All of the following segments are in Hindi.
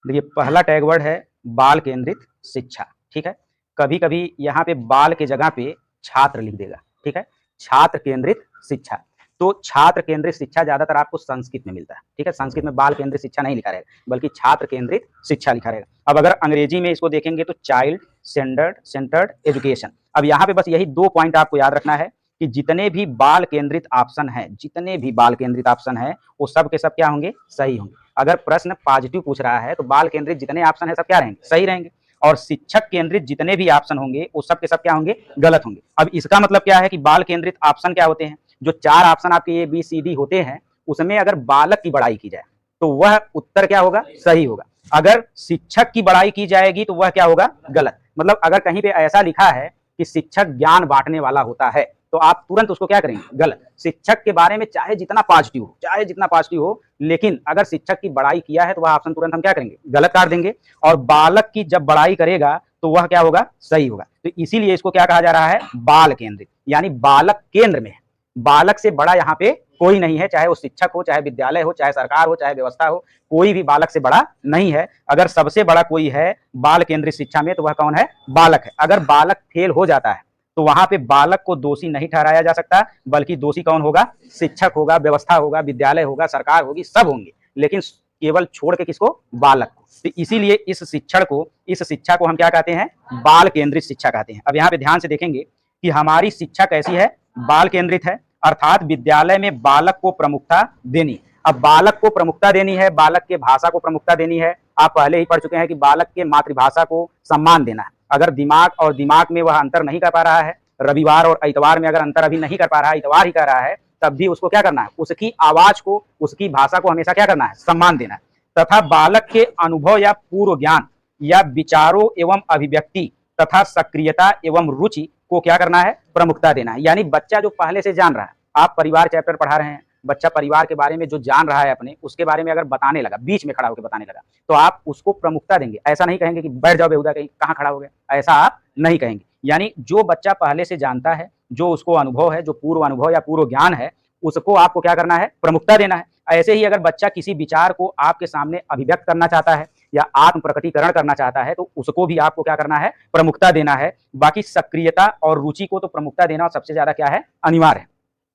देखिए पहला टैग वर्ड है बाल केंद्रित शिक्षा। ठीक है, कभी कभी यहाँ पे बाल के जगह पे छात्र लिख देगा। ठीक है, छात्र केंद्रित शिक्षा। तो छात्र केंद्रित शिक्षा ज्यादातर आपको संस्कृत में मिलता है। ठीक है, संस्कृत में बाल केंद्रित शिक्षा नहीं लिखा रहेगा बल्कि छात्र केंद्रित शिक्षा लिखा रहेगा। अब अगर अंग्रेजी में इसको देखेंगे तो चाइल्ड सेंटर्ड एजुकेशन। अब यहाँ पे बस यही 2 पॉइंट आपको याद रखना है कि जितने भी बाल केंद्रित ऑप्शन है, जितने भी बाल केंद्रित ऑप्शन है वो सब के सब क्या होंगे, सही होंगे। अगर प्रश्न पॉजिटिव पूछ रहा है तो बाल केंद्रित जितने ऑप्शन है सब क्या रहेंगे, सही रहेंगे। और शिक्षक केंद्रित जितने भी ऑप्शन होंगे वो सब के सब क्या होंगे, गलत होंगे। अब इसका मतलब क्या है कि बाल केंद्रित ऑप्शन क्या होते हैं, जो 4 ऑप्शन आपके ABCD होते हैं उसमें अगर बालक की बड़ाई की जाए तो वह उत्तर क्या होगा, सही होगा। अगर शिक्षक की बड़ाई की जाएगी तो वह क्या होगा, गलत। मतलब अगर कहीं पे ऐसा लिखा है कि शिक्षक ज्ञान बांटने वाला होता है तो आप तुरंत उसको क्या करेंगे, गलत। शिक्षक के बारे में चाहे जितना पॉजिटिव हो, लेकिन अगर शिक्षक की बड़ाई किया है तो वह ऑप्शन तुरंत हम क्या करेंगे, गलत कर देंगे। और बालक की जब बड़ाई करेगा तो वह क्या होगा, सही होगा। तो इसीलिए इसको क्या कहा जा रहा है, बाल केंद्रित, यानी बालक केंद्र में है। बालक से बड़ा यहाँ पे कोई नहीं है, चाहे वो शिक्षक हो, चाहे विद्यालय हो, चाहे सरकार हो, चाहे व्यवस्था हो, कोई भी बालक से बड़ा नहीं है। अगर सबसे बड़ा कोई है बाल केंद्रित शिक्षा में तो वह कौन है, बालक है। अगर बालक फेल हो जाता है तो वहां पे बालक को दोषी नहीं ठहराया जा सकता, बल्कि दोषी कौन होगा, शिक्षक होगा, व्यवस्था होगा, विद्यालय होगा, सरकार होगी, सब होंगे, लेकिन केवल छोड़ के किसको, बालक को। तो इसीलिए इस शिक्षा को हम क्या कहते हैं, बाल केंद्रित शिक्षा कहते हैं। अब यहाँ पे ध्यान से देखेंगे कि हमारी शिक्षा कैसी है, बाल केंद्रित है, अर्थात विद्यालय में बालक को प्रमुखता देनी। अब बालक को प्रमुखता देनी है, बालक के भाषा को प्रमुखता देनी है। आप पहले ही पढ़ चुके हैं कि बालक के मातृभाषा को सम्मान देना है। अगर दिमाग में वह अंतर नहीं कर पा रहा है, रविवार और इतवार में अगर अंतर अभी नहीं कर पा रहा है, इतवार ही कर रहा है, तब भी उसको क्या करना है, उसकी आवाज को, उसकी भाषा को हमेशा क्या करना है, सम्मान देना है। तथा बालक के अनुभव या पूर्व ज्ञान या विचारों एवं अभिव्यक्ति तथा सक्रियता एवं रुचि को क्या करना है, प्रमुखता देना है। यानी बच्चा जो पहले से जान रहा है, आप परिवार चैप्टर पढ़ा रहे हैं, बच्चा परिवार के बारे में जो जान रहा है अपने, उसके बारे में अगर बताने लगा, बीच में खड़ा होकर बताने लगा, तो आप उसको प्रमुखता देंगे। ऐसा नहीं कहेंगे कि बैठ जाओ बेहुदा, कहीं कहाँ खड़ा हो गया, ऐसा आप नहीं कहेंगे। यानी जो बच्चा पहले से जानता है, जो उसको अनुभव है, जो पूर्व अनुभव या पूर्व ज्ञान है, उसको आपको क्या करना है, प्रमुखता देना है। ऐसे ही अगर बच्चा किसी विचार को आपके सामने अभिव्यक्त करना चाहता है या आत्म प्रकटीकरण करना चाहता है तो उसको भी आपको क्या करना है, प्रमुखता देना है। बाकी सक्रियता और रुचि को तो प्रमुखता देना सबसे ज्यादा क्या है, अनिवार्य है।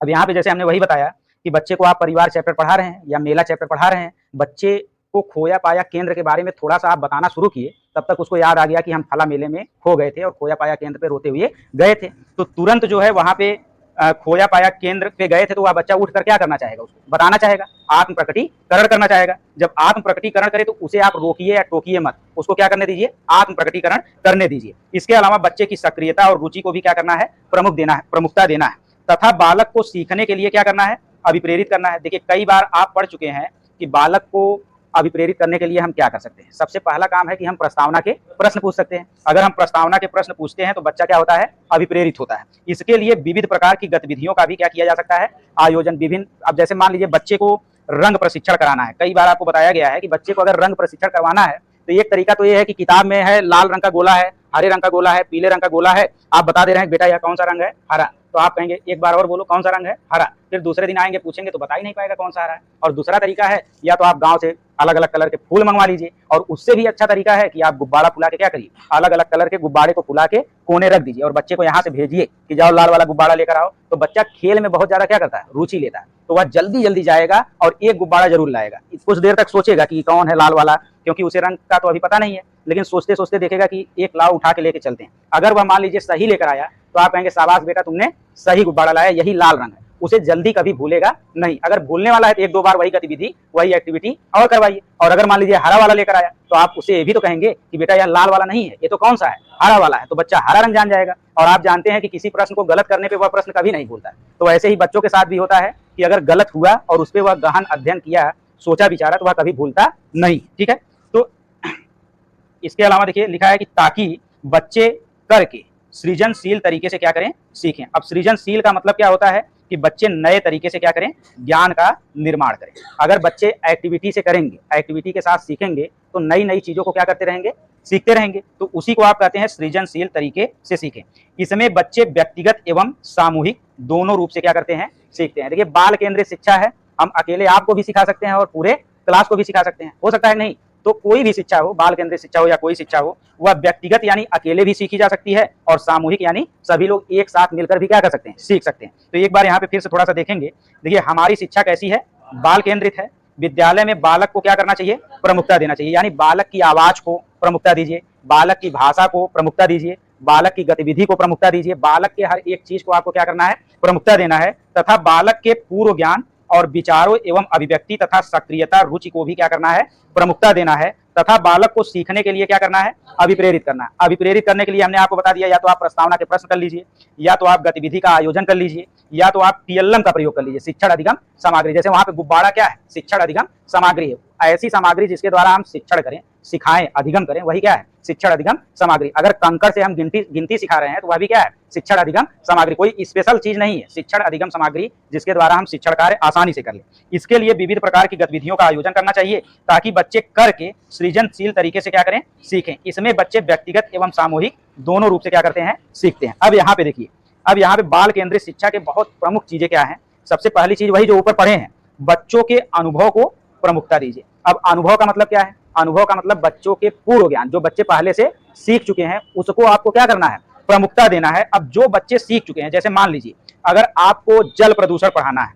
अब यहाँ पे जैसे हमने वही बताया कि बच्चे को आप परिवार चैप्टर पढ़ा रहे हैं या मेला चैप्टर पढ़ा रहे हैं, बच्चे को खोया पाया केंद्र के बारे में थोड़ा सा आप बताना शुरू किए, तब तक उसको याद आ गया कि हम फला मेले में खो गए थे और खोया पाया केंद्र पे रोते हुए गए थे। तो तुरंत जो है वहां पे खोया पाया केंद्र पे गए थे तो वह बच्चा उठकर क्या करना चाहेगा, उसको बताना चाहेगा, आत्म प्रकटीकरण करना चाहेगा। जब आत्म प्रकटीकरण करे तो उसे आप रोकिए या टोकिए मत, उसको क्या करने दीजिए, आत्म प्रकटीकरण करने दीजिए। इसके अलावा बच्चे की सक्रियता और रुचि को भी क्या करना है, प्रमुखता देना है। तथा बालक को सीखने के लिए क्या करना है, अभिप्रेरित करना है। देखिए कई बार आप पढ़ चुके हैं कि बालक को अभिप्रेरित करने के लिए हम क्या कर सकते हैं। सबसे पहला काम है कि हम प्रस्तावना के प्रश्न पूछ सकते हैं। अगर हम प्रस्तावना के प्रश्न पूछते हैं तो बच्चा क्या होता है, अभिप्रेरित होता है। इसके लिए विविध प्रकार की गतिविधियों का भी क्या किया जा सकता है, आयोजन विभिन्न। अब जैसे मान लीजिए बच्चे को रंग प्रशिक्षण कराना है, कई बार आपको बताया गया है कि बच्चे को अगर रंग प्रशिक्षण करवाना है तो एक तरीका तो ये है कि किताब में है लाल रंग का गोला है, हरे रंग का गोला है, पीले रंग का गोला है, आप बता दे रहे हैं बेटा यह कौन सा रंग है, हरा। तो आप कहेंगे एक बार और बोलो कौन सा रंग है, हरा। फिर दूसरे दिन आएंगे पूछेंगे तो बता ही नहीं पाएगा कौन सा हरा है। और दूसरा तरीका है या तो आप गांव से अलग अलग कलर के फूल मंगवा लीजिए, और उससे भी अच्छा तरीका है कि आप गुब्बारा फुला के क्या करिए, अलग अलग कलर के गुब्बारे को फुला के कोने रख दीजिए और बच्चे को यहाँ से भेजिए कि जाओ लाल वाला गुब्बारा लेकर आओ। तो बच्चा खेल में बहुत ज्यादा क्या करता है, रुचि लेता है, तो वह जल्दी जल्दी जाएगा और एक गुब्बारा जरूर लाएगा। कुछ देर तक सोचेगा कि कौन है लाल वाला, क्योंकि उसे रंग का तो अभी पता नहीं है, लेकिन सोचते सोचते देखेगा कि एक लाओ उठा के लेके चलते हैं। अगर वह मान लीजिए सही लेकर आया तो आप कहेंगे शाबाश बेटा तुमने सही गुब्बारा लाया, यही लाल रंग है। उसे जल्दी कभी भूलेगा नहीं। अगर भूलने वाला है तो एक दो बार वही गतिविधि, वही एक्टिविटी और करवाइए। और अगर मान लीजिए हरा वाला लेकर आया तो आप उसे ये भी तो कहेंगे कि बेटा यह लाल वाला नहीं है, ये तो कौन सा है, हरा वाला है। तो बच्चा हरा रंग जान जाएगा। और आप जानते हैं कि किसी प्रश्न को गलत करने पे वह प्रश्न कभी नहीं भूलता है। तो ऐसे ही बच्चों के साथ भी होता है कि अगर गलत हुआ और उस पर वह गहन अध्ययन किया, सोचा विचारा, तो वह कभी भूलता नहीं। ठीक है, तो इसके अलावा देखिए लिखा है कि ताकि बच्चे करके सृजनशील तरीके से क्या करें, सीखें। अब सृजनशील का मतलब क्या होता है कि बच्चे नए तरीके से क्या करें, ज्ञान का निर्माण करें। अगर बच्चे एक्टिविटी से करेंगे, एक्टिविटी के साथ सीखेंगे, तो नई नई चीजों को क्या करते रहेंगे, सीखते रहेंगे। तो उसी को आप कहते हैं सृजनशील तरीके से सीखें। इसमें बच्चे व्यक्तिगत एवं सामूहिक दोनों रूप से क्या करते हैं, सीखते हैं। देखिए बाल केंद्रित शिक्षा है, हम अकेले आपको भी सिखा सकते हैं और पूरे क्लास को भी सिखा सकते हैं। हो सकता है नहीं तो कोई भी शिक्षा हो, बाल केंद्रित शिक्षा हो या कोई शिक्षा हो, वह व्यक्तिगत यानी अकेले भी सीखी जा सकती है और सामूहिक यानी सभी लोग एक साथ मिलकर भी क्या कर सकते हैं, सीख सकते हैं। तो एक बार यहाँ पे फिर से थोड़ा सा देखेंगे। देखिए हमारी शिक्षा कैसी है, बाल केंद्रित है। विद्यालय में बालक को क्या करना चाहिए, प्रमुखता देना चाहिए, यानी बालक की आवाज को प्रमुखता दीजिए, बालक की भाषा को प्रमुखता दीजिए, बालक की गतिविधि को प्रमुखता दीजिए, बालक के हर एक चीज को आपको क्या करना है, प्रमुखता देना है, तथा बालक के पूर्व ज्ञान और विचारों एवं अभिव्यक्ति तथा सक्रियता रुचि को भी क्या करना है, प्रमुखता देना है, तथा बालक को सीखने के लिए क्या करना है, अभिप्रेरित करना है। अभिप्रेरित करने के लिए हमने आपको बता दिया, या तो आप प्रस्तावना के प्रश्न कर लीजिए, या तो आप गतिविधि का आयोजन कर लीजिए, या तो आप टीएलएम का प्रयोग कर लीजिए, शिक्षण अधिगम सामग्री। जैसे वहां पे गुब्बारा क्या है, शिक्षण अधिगम सामग्री है। ऐसी सामग्री जिसके द्वारा हम शिक्षण करें, सिखाएं, अधिगम करें, वही क्या है, शिक्षण अधिगम सामग्री। अगर कंकड़ से हम गिनती सिखा रहे हैं तो वह भी क्या है, शिक्षण अधिगम सामग्री। कोई स्पेशल चीज नहीं है, शिक्षण अधिगम सामग्री जिसके द्वारा हम शिक्षण कार्य आसानी से कर लें। इसके लिए विविध प्रकार की गतिविधियों का आयोजन करना चाहिए ताकि बच्चे करके सृजनशील तरीके से क्या करें, सीखें। इसमें बच्चे व्यक्तिगत एवं सामूहिक दोनों रूप से क्या करते हैं, सीखते हैं। अब यहाँ पे देखिए, अब यहाँ पे बाल केंद्रित शिक्षा के बहुत प्रमुख चीजें क्या हैं। सबसे पहली चीज वही जो ऊपर पढ़े हैं, बच्चों के अनुभव को प्रमुखता दीजिए। अब अनुभव का मतलब क्या है, अनुभव का मतलब बच्चों के पूर्व ज्ञान, जो बच्चे पहले से सीख चुके हैं उसको आपको क्या करना है, प्रमुखता देना है। अब जो बच्चे सीख चुके हैं, जैसे मान लीजिए अगर आपको जल प्रदूषण पढ़ाना है,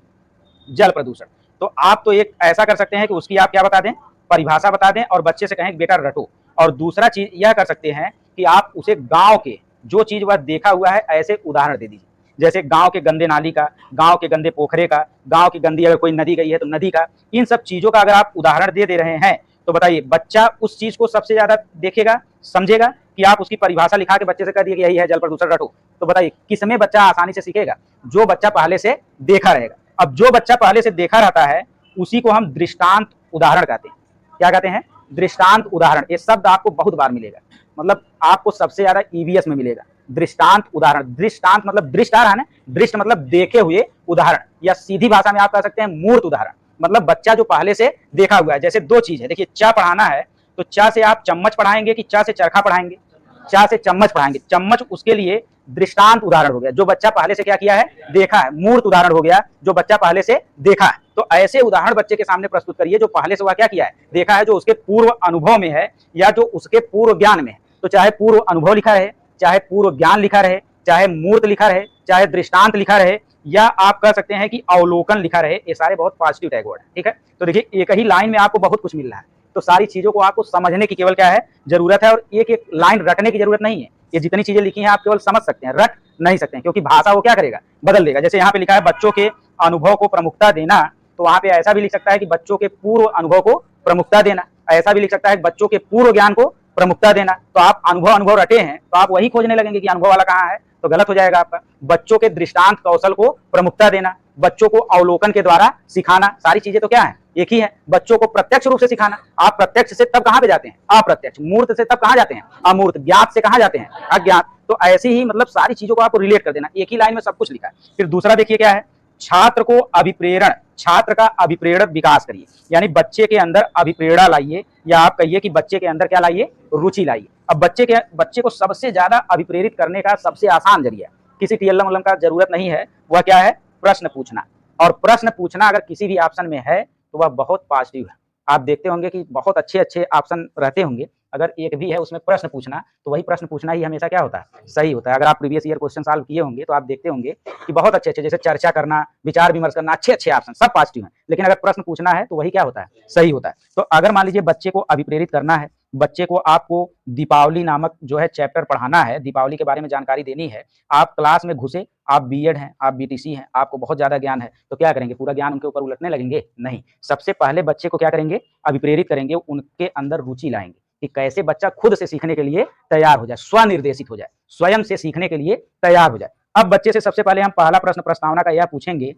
जल प्रदूषण, तो आप तो एक ऐसा कर सकते हैं कि उसकी आप क्या बता दें, परिभाषा बता दें और बच्चे से कहें बेटा रटो। और दूसरा चीज यह कर सकते हैं कि आप उसे गांव के जो चीज वह देखा हुआ है ऐसे उदाहरण दे दीजिए। जैसे गांव के गंदे नाली का, गांव के गंदे पोखरे का, गांव की गंदी अगर कोई नदी गई है तो नदी का, इन सब चीजों का अगर आप उदाहरण दे रहे हैं तो बताइए बच्चा उस चीज को सबसे ज्यादा देखेगा, समझेगा, कि आप उसकी परिभाषा लिखा के बच्चे से कह दिए कि यही है जल प्रदूषण रटो। तो बताइए किसमें बच्चा आसानी से सीखेगा, जो बच्चा पहले से देखा रहेगा। अब जो बच्चा पहले से देखा रहता है उसी को हम दृष्टांत उदाहरण कहते हैं। क्या कहते हैं, दृष्टांत उदाहरण। ये शब्द आपको बहुत बार मिलेगा, मतलब आपको सबसे ज्यादा ईवीएस में मिलेगा, दृष्टांत उदाहरण। दृष्टांत मतलब दृष्ट आ रहा है ना, दृष्ट मतलब देखे हुए उदाहरण, या सीधी भाषा में आप कह सकते हैं मूर्त उदाहरण, मतलब बच्चा जो पहले से देखा हुआ है। जैसे दो चीज है, देखिए चा पढ़ाना है तो चा से आप चम्मच पढ़ाएंगे कि चा से चरखा पढ़ाएंगे, चा से चम्मच पढ़ाएंगे। चम्मच उसके लिए दृष्टांत उदाहरण हो गया, जो बच्चा पहले से क्या किया है, देखा है। मूर्त उदाहरण हो गया, जो बच्चा पहले से देखा है। तो ऐसे उदाहरण बच्चे के सामने प्रस्तुत करिए जो पहले से वह क्या किया है, देखा है, जो उसके पूर्व अनुभव में है या जो उसके पूर्व ज्ञान में है। तो चाहे पूर्व अनुभव लिखा रहे, चाहे पूर्व ज्ञान लिखा रहे, चाहे मूर्त लिखा रहे, चाहे दृष्टांत लिखा रहे, या आप कह सकते हैं कि अवलोकन लिखा रहे, ये सारे बहुत पॉजिटिव टैग वर्ड है। ठीक है, तो देखिए एक ही लाइन में आपको बहुत कुछ मिल रहा है, तो सारी चीजों को आपको समझने की केवल क्या है, जरूरत है। और एक एक लाइन रटने की जरूरत नहीं है। ये जितनी चीजें लिखी हैं आप केवल समझ सकते हैं, रट नहीं सकते हैं, क्योंकि भाषा वो क्या करेगा, बदल देगा। जैसे यहाँ पे लिखा है बच्चों के अनुभव को प्रमुखता देना, तो वहां पे ऐसा भी लिख सकता है कि बच्चों के पूर्व अनुभव को प्रमुखता देना, ऐसा भी लिख सकता है कि बच्चों के पूर्व ज्ञान को प्रमुखता देना। तो आप अनुभव रटे हैं तो आप वही खोजने लगेंगे कि अनुभव वाला कहाँ है, तो गलत हो जाएगा आपका। बच्चों के दृष्टांत कौशल को प्रमुखता देना, बच्चों को अवलोकन के द्वारा सिखाना, सारी चीजें तो क्या है, एक ही है। बच्चों को प्रत्यक्ष रूप से सिखाना, आप प्रत्यक्ष से तब कहां पे जाते हैं, अप्रत्यक्ष। मूर्त से तब कहां जाते हैं, अमूर्त। ज्ञात से कहां जाते हैं, अज्ञात। तो ऐसे ही मतलब सारी चीजों को आपको रिलेट कर देना, एक ही लाइन में सब कुछ लिखा है। फिर दूसरा देखिए क्या है, छात्र को अभिप्रेरण, छात्र का अभिप्रेरण विकास करिए, यानी बच्चे के अंदर अभिप्रेरणा लाइए, या आप कहिए कि बच्चे के अंदर क्या लाइए, रुचि लाइए। अब बच्चे को सबसे ज्यादा अभिप्रेरित करने का सबसे आसान जरिया, किसी टीएलएम उलम का जरूरत नहीं है, वह क्या है, प्रश्न पूछना। और प्रश्न पूछना अगर किसी भी ऑप्शन में है तो वह बहुत पॉजिटिव है। आप देखते होंगे कि बहुत अच्छे अच्छे ऑप्शन रहते होंगे, अगर एक भी है उसमें प्रश्न पूछना, तो वही प्रश्न पूछना ही हमेशा क्या होता है, सही होता है। अगर आप प्रीवियस ईयर क्वेश्चन सॉल्व किए होंगे तो आप देखते होंगे कि बहुत अच्छे अच्छे, जैसे चर्चा करना, विचार विमर्श करना, अच्छे अच्छे ऑप्शन सब पॉजिटिव हैं, लेकिन अगर प्रश्न पूछना है तो वही क्या होता है, सही होता है। तो अगर मान लीजिए बच्चे को अभिप्रेरित करना है, बच्चे को आपको दीपावली नामक जो है चैप्टर पढ़ाना है, दीपावली के बारे में जानकारी देनी है, आप क्लास में घुसे, आप बीएड हैं, आप बीटीसी हैं, आपको बहुत ज्यादा ज्ञान है, तो क्या करेंगे, पूरा ज्ञान उनके ऊपर उलटने लगेंगे, नहीं। सबसे पहले बच्चे को क्या करेंगे, अभिप्रेरित करेंगे, उनके अंदर रुचि लाएंगे कि कैसे बच्चा खुद से सीखने के लिए तैयार हो जाए, स्वनिर्देशित हो जाए, स्वयं से सीखने के लिए तैयार हो जाए। अब बच्चे से सबसे पहले हम पहला प्रश्न प्रस्तावना का यह पूछेंगे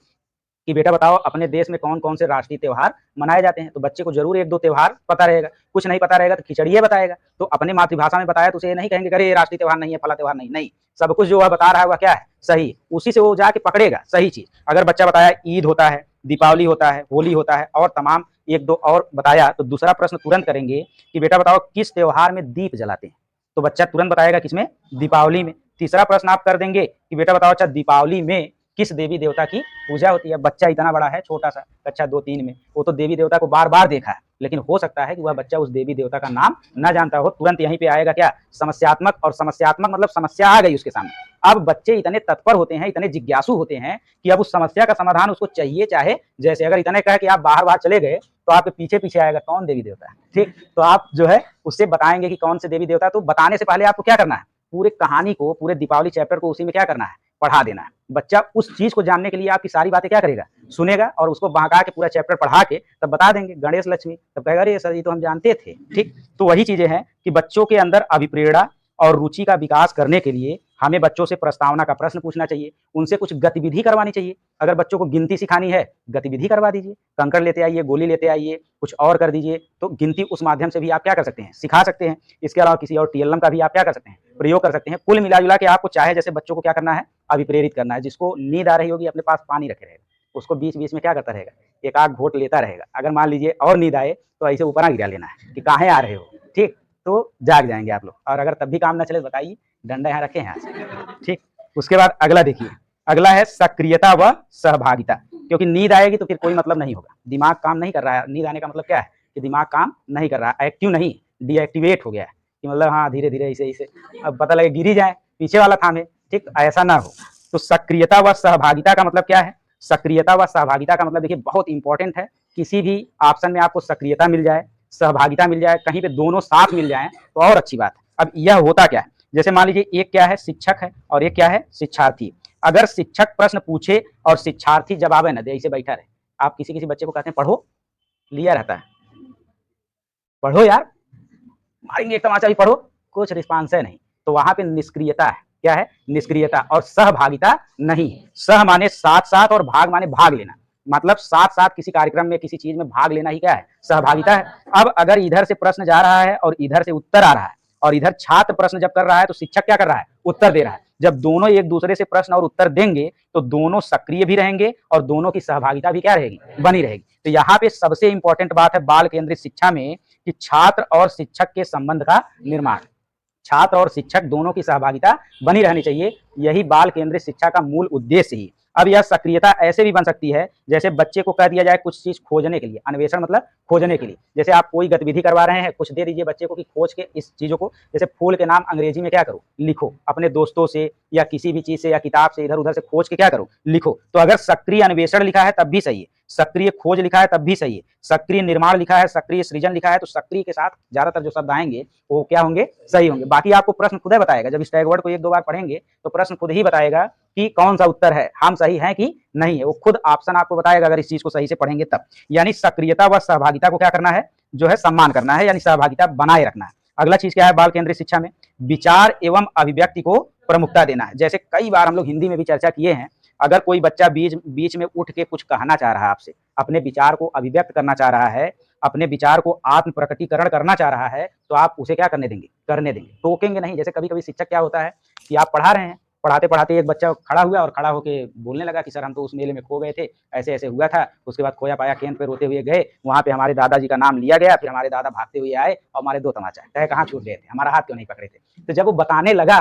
कि बेटा बताओ अपने देश में कौन कौन से राष्ट्रीय त्योहार मनाए जाते हैं। तो बच्चे को जरूर एक दो त्योहार पता रहेगा, कुछ नहीं पता रहेगा तो खिचड़िए बताएगा। तो अपने मातृभाषा में बताया तो उसे ये नहीं कहेंगे अरे ये राष्ट्रीय त्योहार नहीं है, फला त्योहार नहीं, नहीं, सब कुछ जो वह बता रहा है वह क्या है, सही, उसी से वो जाके पकड़ेगा सही चीज। अगर बच्चा बताया ईद होता है, दीपावली होता है, होली होता है और तमाम एक दो और बताया, तो दूसरा प्रश्न तुरंत करेंगे कि बेटा बताओ किस त्योहार में दीप जलाते हैं। तो बच्चा तुरंत बताएगा किसमें, दीपावली में। तीसरा प्रश्न आप कर देंगे कि बेटा बताओ अच्छा दीपावली में किस देवी देवता की पूजा होती है। बच्चा इतना बड़ा है, छोटा सा, कक्षा 2-3 में, वो तो देवी देवता को बार बार देखा है, लेकिन हो सकता है कि वह बच्चा उस देवी देवता का नाम न जानता हो। तुरंत यहीं पे आएगा क्या, समस्यात्मक, और समस्यात्मक मतलब समस्या आ गई उसके सामने। अब बच्चे इतने तत्पर होते हैं, इतने जिज्ञासु होते हैं कि अब उस समस्या का समाधान उसको चाहिए चाहे जैसे। अगर इतने कहे कि आप बाहर बाहर चले गए तो आपके पीछे पीछे आएगा कौन देवी देवता है, ठीक। तो आप जो है उससे बताएंगे कि कौन से देवी देवता। तो बताने से पहले आपको क्या करना है, पूरे कहानी को, पूरे दीपावली चैप्टर को उसी में क्या करना है, पढ़ा देना है। बच्चा उस चीज को जानने के लिए आपकी सारी बातें क्या करेगा, सुनेगा, और उसको बहका के पूरा चैप्टर पढ़ा के तब बता देंगे गणेश लक्ष्मी, तब कहेगा अरे सर ये तो हम जानते थे, ठीक। तो वही चीजें हैं कि बच्चों के अंदर अभिप्रेरणा और रुचि का विकास करने के लिए हमें बच्चों से प्रस्तावना का प्रश्न पूछना चाहिए, उनसे कुछ गतिविधि करवानी चाहिए। अगर बच्चों को गिनती सिखानी है, गतिविधि करवा दीजिए, कंकड़ लेते आइए, गोली लेते आइए, कुछ और कर दीजिए, तो गिनती उस माध्यम से भी आप क्या कर सकते हैं, सिखा सकते हैं। इसके अलावा किसी और टीएलएम का भी आप क्या कर सकते हैं, प्रयोग कर सकते हैं। कुल मिला जुला के आपको चाहे जैसे बच्चों को क्या करना है, अभिप्रेरित करना है। जिसको नींद आ रही होगी अपने पास पानी रखे रहेगा, उसको बीच बीच में क्या करता रहेगा, एक आध घोट लेता रहेगा। अगर मान लीजिए और नींद आए तो ऐसे ऊपर गिरा लेना है कि कहाँ आ रहे हो, ठीक। तो जाग जाएंगे आप लोग। और अगर तब भी काम ना चले तो बताइए, डंडा यहाँ रखे हैं, ठीक। उसके बाद अगला देखिए, अगला है सक्रियता व सहभागिता। क्योंकि नींद आएगी तो फिर कोई मतलब नहीं होगा, दिमाग काम नहीं कर रहा है। नींद आने का मतलब क्या है कि दिमाग काम नहीं कर रहा है, एक्टिव नहीं, डीएक्टिवेट हो गया है कि मतलब हाँ धीरे धीरे ऐसे ऐसे, अब पता लगे गिरी जाए, पीछे वाला थामे, ठीक, ऐसा ना हो। तो सक्रियता व सहभागिता का मतलब क्या है, सक्रियता व सहभागिता का मतलब देखिए बहुत इंपॉर्टेंट है। किसी भी ऑप्शन में आपको सक्रियता मिल जाए, सहभागिता मिल जाए, कहीं पे दोनों साथ मिल जाए तो और अच्छी बात है। अब यह होता क्या है, जैसे मान लीजिए एक क्या है शिक्षक है और एक क्या है शिक्षार्थी। अगर शिक्षक प्रश्न पूछे और शिक्षार्थी जवाब न दे, ऐसे बैठा रहे, आप किसी किसी बच्चे को कहते हैं पढ़ो, लिया रहता है, पढ़ो यार, मारेंगे एक तमाचा भी, पढ़ो, कुछ रिस्पांस है नहीं, तो वहां पे निष्क्रियता है। क्या है, निष्क्रियता। और सहभागिता नहीं, सह माने साथ साथ और भाग माने भाग लेना, मतलब साथ साथ किसी कार्यक्रम में, किसी चीज में भाग लेना ही क्या है, सहभागिता है। अब अगर इधर से प्रश्न जा रहा है और इधर से उत्तर आ रहा है, और इधर छात्र प्रश्न जब कर रहा है तो शिक्षक क्या कर रहा है, उत्तर दे रहा है। जब दोनों एक दूसरे से प्रश्न और उत्तर देंगे तो दोनों सक्रिय भी रहेंगे और दोनों की सहभागिता भी क्या रहेगी, बनी रहेगी। तो यहाँ पे सबसे इंपॉर्टेंट बात है बाल केंद्रित शिक्षा में कि छात्र और शिक्षक के संबंध का निर्माण, छात्र और शिक्षक दोनों की सहभागिता बनी रहनी चाहिए। यही बाल केंद्रित शिक्षा का मूल उद्देश्य ही। अब यह सक्रियता ऐसे भी बन सकती है जैसे बच्चे को कह दिया जाए कुछ चीज खोजने के लिए, अन्वेषण मतलब खोजने के लिए। जैसे आप कोई गतिविधि करवा रहे हैं, कुछ दे दीजिए बच्चे को कि खोज के इस चीजों को, जैसे फूल के नाम अंग्रेजी में क्या करो, लिखो, अपने दोस्तों से या किसी भी चीज से या किताब से इधर उधर से खोज के क्या करो, लिखो। तो अगर सक्रिय अन्वेषण लिखा है तब भी सही है, सक्रिय खोज लिखा है तब भी सही है, सक्रिय निर्माण लिखा है, सक्रिय सृजन लिखा है, तो सक्रिय के साथ ज्यादातर जो शब्द आएंगे वो क्या होंगे, सही होंगे। बाकी आपको प्रश्न खुद ही बताएगा, जब इस टैग वर्ड को एक दो बार पढ़ेंगे तो प्रश्न खुद ही बताएगा कि कौन सा उत्तर है, हम सही हैं कि नहीं है, वो खुद ऑप्शन आपको बताएगा अगर इस चीज को सही से पढ़ेंगे तब। यानी सक्रियता व सहभागिता को क्या करना है, जो है सम्मान करना है, यानी सहभागिता बनाए रखना है। अगला चीज क्या है बाल केंद्रित शिक्षा में, विचार एवं अभिव्यक्ति को प्रमुखता देना है। जैसे कई बार हम लोग हिंदी में भी चर्चा किए हैं, अगर कोई बच्चा बीच बीच में उठ के कुछ कहना चाह रहा है आपसे, अपने विचार को अभिव्यक्त करना चाह रहा है, अपने विचार को आत्म प्रकटीकरण करना चाह रहा है, तो आप उसे क्या करने देंगे, करने देंगे, टोकेंगे नहीं। जैसे कभी कभी शिक्षक क्या होता है कि आप पढ़ा रहे हैं, पढ़ाते पढ़ाते एक बच्चा खड़ा हुआ और खड़ा होकर बोलने लगा कि सर हम तो उस मेले में खो गए थे, ऐसे ऐसे हुआ था, उसके बाद खोया पाया केंद्र पे रोते हुए गए, वहां पे हमारे दादाजी का नाम लिया गया, फिर हमारे दादा भागते हुए आए और हमारे 2 तमाचा, कहे कहाँ छूट गए थे, हमारा हाथ क्यों नहीं पकड़े थे। तो जब वो बताने लगा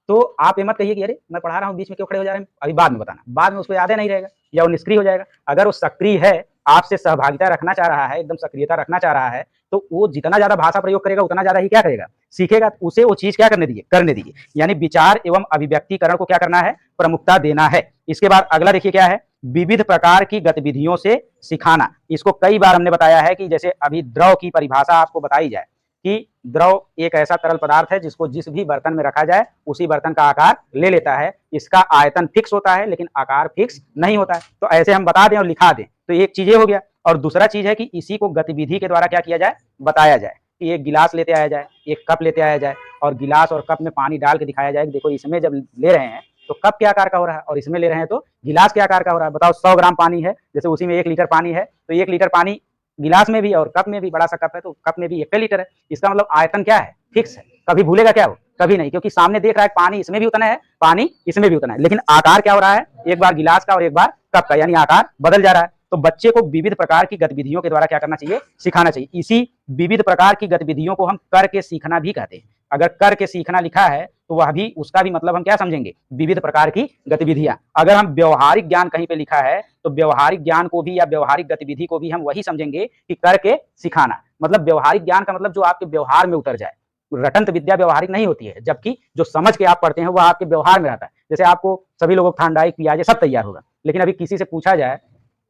तो आप ये मत कहिए कि अरे मैं पढ़ा रहा हूँ बीच में क्यों खड़े हो जा रहे हैं, अभी बाद में बताना, बाद में उसको याद ही नहीं रहेगा या वो निष्क्रिय हो जाएगा। अगर वो सक्रिय है, आपसे सहभागिता रखना चाह रहा है, एकदम सक्रियता रखना चाह रहा है, तो वो जितना ज्यादा भाषा प्रयोग करेगा उतना ज्यादा ही क्या करेगा, सीखेगा। उसे वो चीज क्या करने दीजिए, करने दीजिए। यानी विचार एवं अभिव्यक्तिकरण को क्या करना है, प्रमुखता देना है। इसके बाद अगला देखिए क्या है, विविध प्रकार की गतिविधियों से सिखाना। इसको कई बार हमने बताया है कि जैसे अभी द्रव की परिभाषा आपको बताई जाए कि द्रव एक ऐसा तरल पदार्थ है जिसको जिस भी बर्तन में रखा जाए उसी बर्तन का आकार ले लेता है। इसका आयतन फिक्स होता है लेकिन आकार फिक्स नहीं होता है। तो ऐसे हम बता दें और लिखा दें तो एक चीज ये हो गया। और दूसरा चीज है कि इसी को गतिविधि के द्वारा क्या किया जाए, बताया जाए कि एक गिलास लेते आया जाए, एक कप लेते आया जाए और गिलास और कप में पानी डाल के दिखाया जाए कि देखो इसमें जब ले रहे हैं तो कप के आकार का हो रहा है और इसमें ले रहे हैं तो गिलास के आकार का हो रहा है। बताओ 100 ग्राम पानी है, जैसे उसी में 1 लीटर पानी है, तो 1 लीटर पानी गिलास में भी और कप में भी, बड़ा सा कप है तो कप में भी 1 लीटर है। इसका मतलब आयतन क्या है, फिक्स है, कभी भूलेगा क्या हो, कभी नहीं, क्योंकि सामने देख रहा है पानी इसमें भी उतना है, पानी इसमें भी उतना है, लेकिन आकार क्या हो रहा है, एक बार गिलास का और एक बार कप का, यानी आकार बदल जा रहा है। तो बच्चे को विविध प्रकार की गतिविधियों के द्वारा क्या करना चाहिए, सिखाना चाहिए। इसी विविध प्रकार की गतिविधियों को हम करके सीखना भी कहते हैं। अगर करके सीखना लिखा है तो वह भी, उसका भी मतलब हम क्या समझेंगे, विविध प्रकार की गतिविधियां। अगर हम व्यवहारिक ज्ञान कहीं पे लिखा है तो व्यवहारिक ज्ञान को भी या व्यवहारिक गतिविधि को भी हम वही समझेंगे कि करके सिखाना। मतलब व्यवहारिक ज्ञान का मतलब जो आपके व्यवहार में उतर जाए। रटंत विद्या व्यवहारिक नहीं होती है, जबकि जो समझ के आप पढ़ते हैं वो आपके व्यवहार में रहता है। जैसे आपको सभी लोगों ठंडाई पियाजे सब तैयार होगा, लेकिन अभी किसी से पूछा जाए,